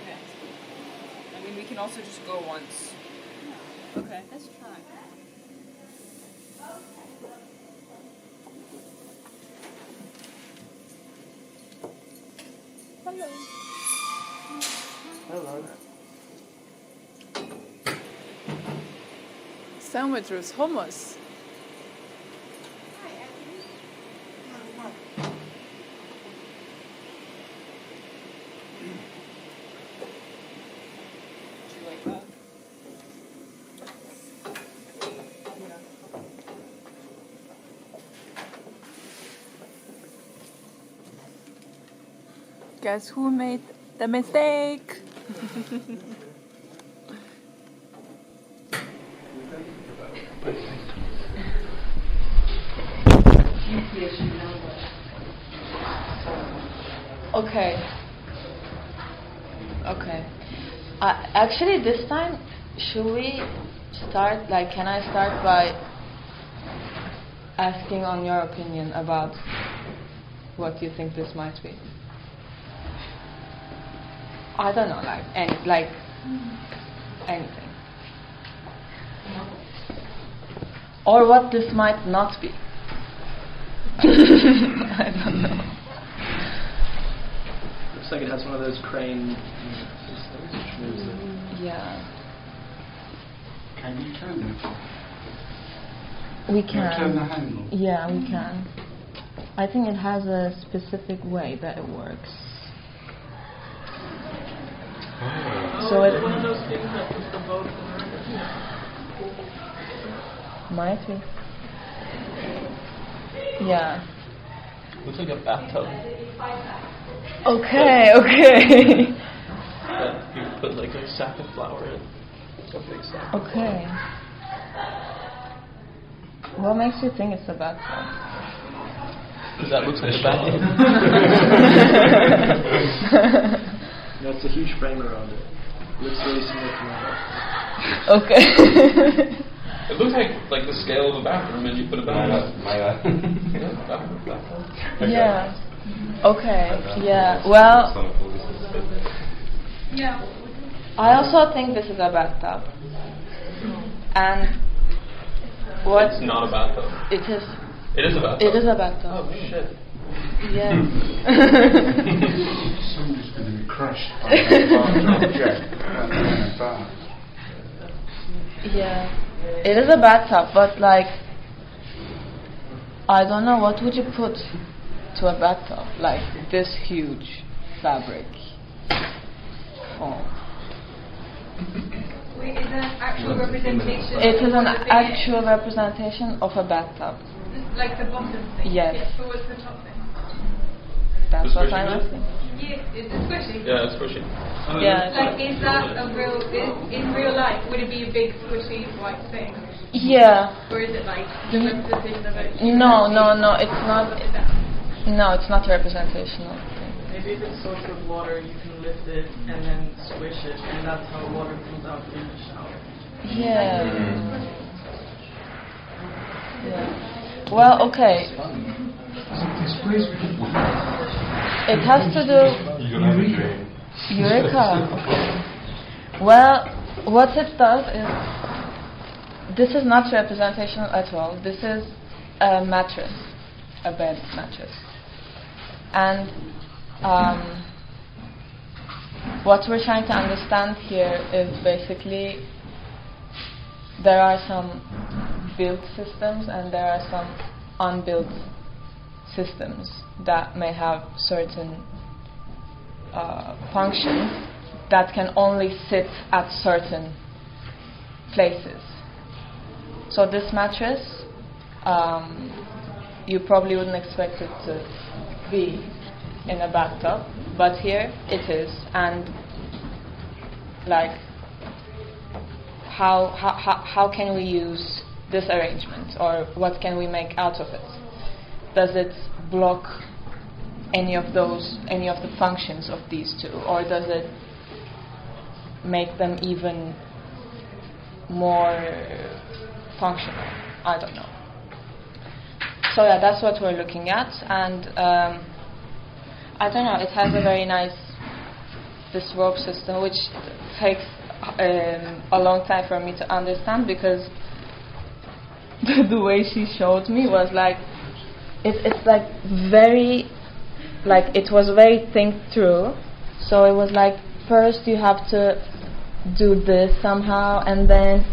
Okay. I mean, we can also just go once. Okay. Let's try. Hello. Hello. Sandwich with hummus. Do you like that? Guess who made the mistake? Okay. Okay. Actually, this time, should we start? Like, can I start by asking on your opinion about what you think this might be? I don't know, anything, or what this might not be. I don't know. Looks like it has one of those crane systems which moves it. Yeah. Can you turn it? We Can you turn the can. handle? Yeah, we can. I think it has a specific way that it works. So it's one of those things that puts the boat in might be. Yeah. Looks like a bathtub. Okay. That you put like a sack of flour in. It's a big sack. Okay. What makes you think it's a bathtub? Because that looks like a bathtub. That's a huge frame around it. Looks really similar to my house. Okay. It looks like the scale of a bathroom, and you put a bathroom. Yeah. Okay. Yeah. Well, I also think this is a bathtub. And what? It's not a bathtub. It is. It is a bathtub. It is a bathtub. Oh shit. Yes. Somebody's going to be crushed by that jet. Yeah. It is a bathtub, but like, I don't know, what would you put to a bathtub? Like this huge fabric foam. Wait, is that an actual representation? It is an of the actual representation of a bathtub. Like the bottom thing? Yes. But what's the top thing? That's The what squishy I'm bit? asking. Yeah, is it squishy? Yeah, it's squishy. Yeah. Like, is that a real, in real life, would it be a big squishy white thing? Yeah. Or is it like a representation of it? No, it's not. Is that? No, it's not representational. Maybe if it's soaked with water, you can lift it and then squish it, and that's how water comes out in the shower. Yeah. Yeah. Well, okay. It has to do Eureka. Okay. Well, what it does is, this is not representational at all. This is a mattress, a bed mattress, and what we're trying to understand here is basically there are some built systems and there are some unbuilt systems that may have certain functions that can only sit at certain places. So this mattress, you probably wouldn't expect it to be in a bathtub, but here it is. And like, how can we use this arrangement, or what can we make out of it? Does it block any of the functions of these two, or does it make them even more functional? I don't know. So yeah, that's what we're looking at, and I don't know, it has a very nice, this rope system, which takes a long time for me to understand, because the way she showed me was like, it's like very, like it was very think through. So it was like, first you have to do this somehow, and then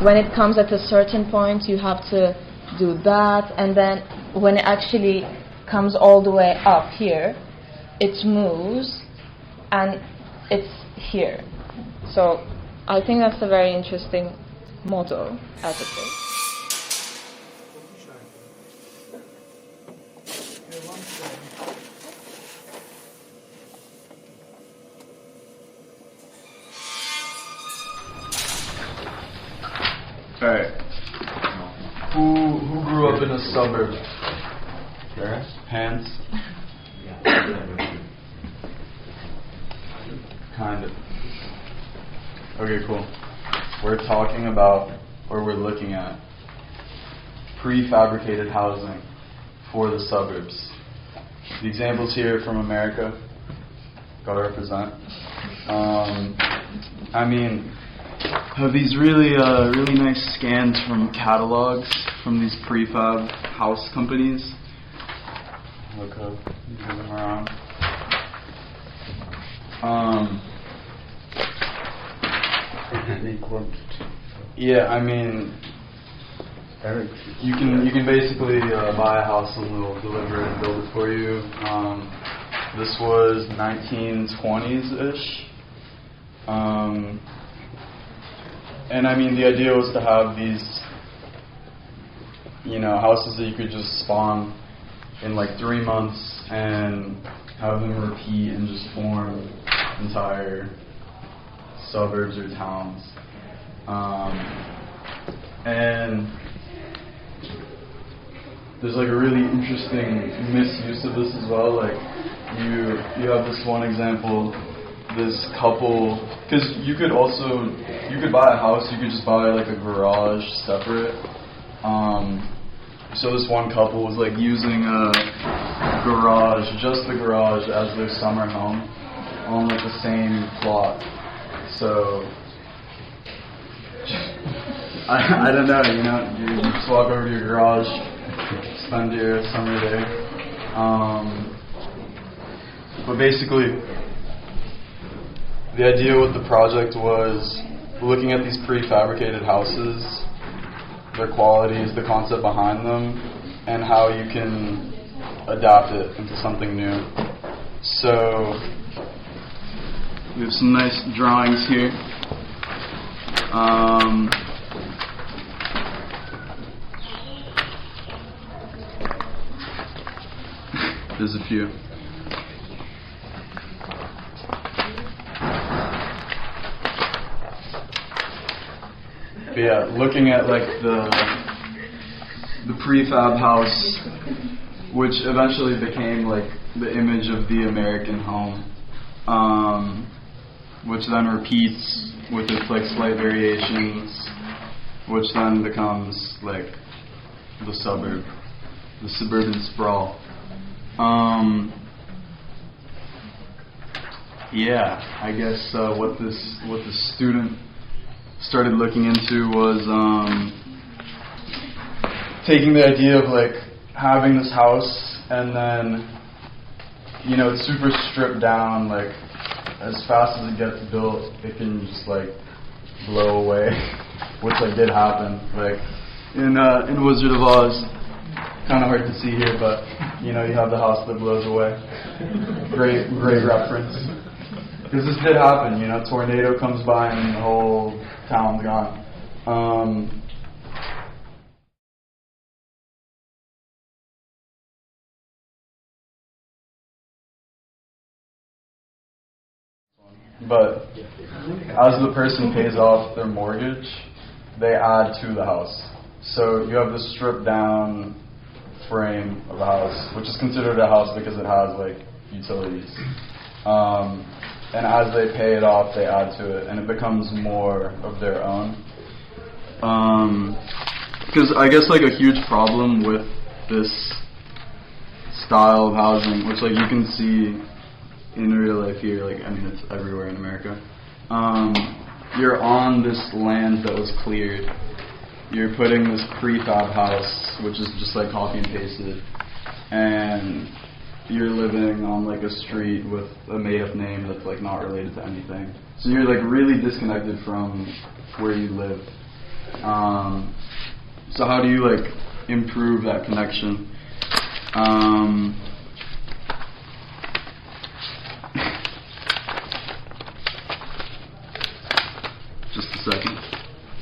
when it comes at a certain point you have to do that, and then when it actually comes all the way up here, it moves and it's here. So I think that's a very interesting model as it is. Alright. Who grew up in a suburb? Hands? Kind of. Okay, cool. We're talking about, or we're looking at, prefabricated housing for the suburbs. The examples here from America, gotta represent. I mean, have these really nice scans from catalogs from these prefab house companies. Look up, move them around. Yeah, I mean, you can basically buy a house and they'll deliver it and build it for you. This was 1920s-ish. And I mean, the idea was to have these, houses that you could just spawn in like 3 months and have them repeat and just form entire suburbs or towns. And there's like a really interesting misuse of this as well. Like you have this one example, this couple, because you could buy a house, you could just buy like a garage separate. So this one couple was like using a garage, just the garage, as their summer home on like the same plot. So I don't know, you just walk over to your garage, spend your summer there. But basically, the idea with the project was looking at these prefabricated houses, their qualities, the concept behind them, and how you can adapt it into something new. So we have some nice drawings here. There's a few. But yeah, looking at like the prefab house, which eventually became like the image of the American home, which then repeats with its like slight variations, which then becomes like the suburb, the suburban sprawl. Yeah, I guess what the student started looking into was taking the idea of like having this house and then it's super stripped down, like as fast as it gets built it can just like blow away, which like did happen, like in Wizard of Oz. Kind of hard to see here, but you have the house that blows away. Great reference. Because this did happen, tornado comes by and the whole town's gone. But as the person pays off their mortgage, they add to the house. So you have this stripped down frame of a house, which is considered a house because it has like utilities. And as they pay it off, they add to it, and it becomes more of their own. Because I guess like a huge problem with this style of housing, which like you can see in real life here, like, I mean, it's everywhere in America. You're on this land that was cleared. You're putting this prefab house, which is just like copy and pasted, and you're living on like a street with a made-up name that's like not related to anything. So you're like really disconnected from where you live. So how do you like improve that connection? Just a second.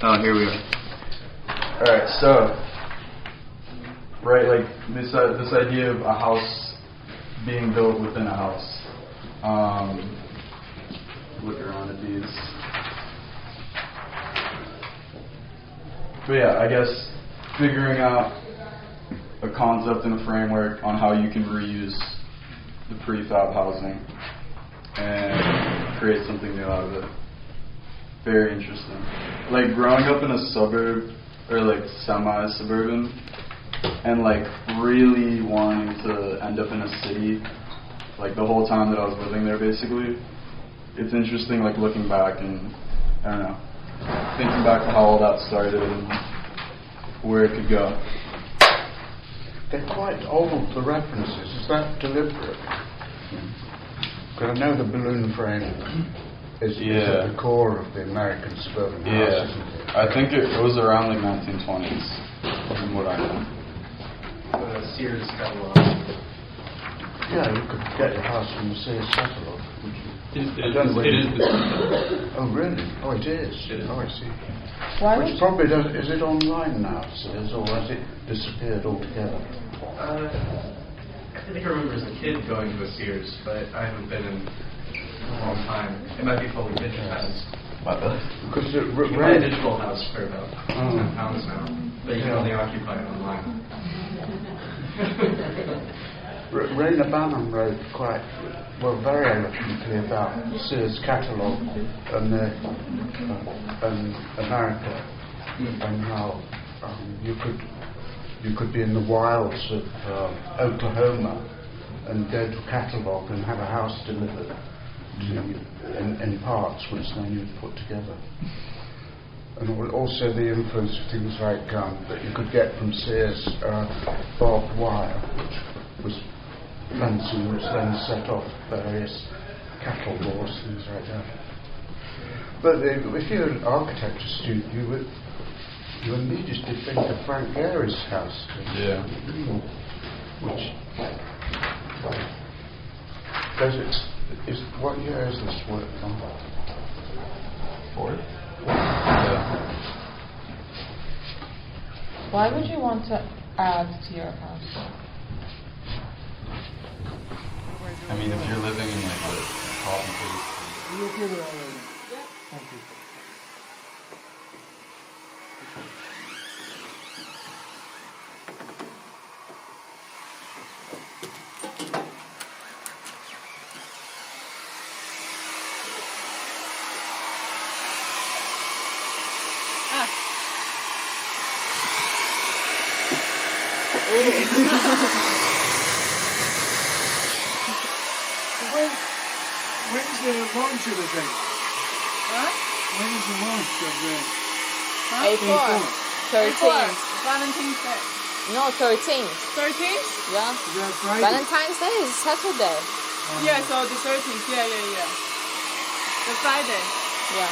Oh, here we are. Alright, so, right, like this idea of a house being built within a house. Look around at these. But yeah, I guess figuring out a concept and a framework on how you can reuse the prefab housing and create something new out of it. Very interesting. Like growing up in a suburb or like semi-suburban and like really wanting to end up in a city like the whole time that I was living there basically. It's interesting like looking back and I don't know, thinking back to how all that started and where it could go. They're quite old, the references. Is that deliberate? Because I know the balloon frame is at the core of the American suburban house, isn't it? I think it was around like 1920s, from what I know. The Sears catalog. Yeah, you could get the house from the Sears catalog. It is. Oh, really? Oh, it is. Oh, I see. Why Which probably does. Is it online now, Sears, or has it disappeared altogether? I think I remember as a kid going to a Sears, but I haven't been in a long time. It might be fully digitized. Because you can buy a digital house for about £10 now, but you can only occupy it online. Raina Banham wrote very eloquently about Sears catalogue and America, and how you could be in the wilds of Oklahoma and go to a catalogue and have a house delivered to you in parts which then you'd put together. And also the influence of things like that you could get from Sears barbed wire, which was fencing, which then set off various cattle wars, things like that. But if you're an architecture student, you immediately think of Frank Gehry's house. Yeah. Which what year is this work from? Fourth? Yeah. Why would you want to add to your house? I mean, if you're living in like a copy paste. You okay with all of it? Yeah. Thank you. When's the launch of the thing? What? When is the launch of the... April 13th. Valentine's Day. No, 13th. 13th? Yeah. Is that Friday? Valentine's Day is Saturday. Yeah, so the 13th. Yeah. The Friday. Yeah.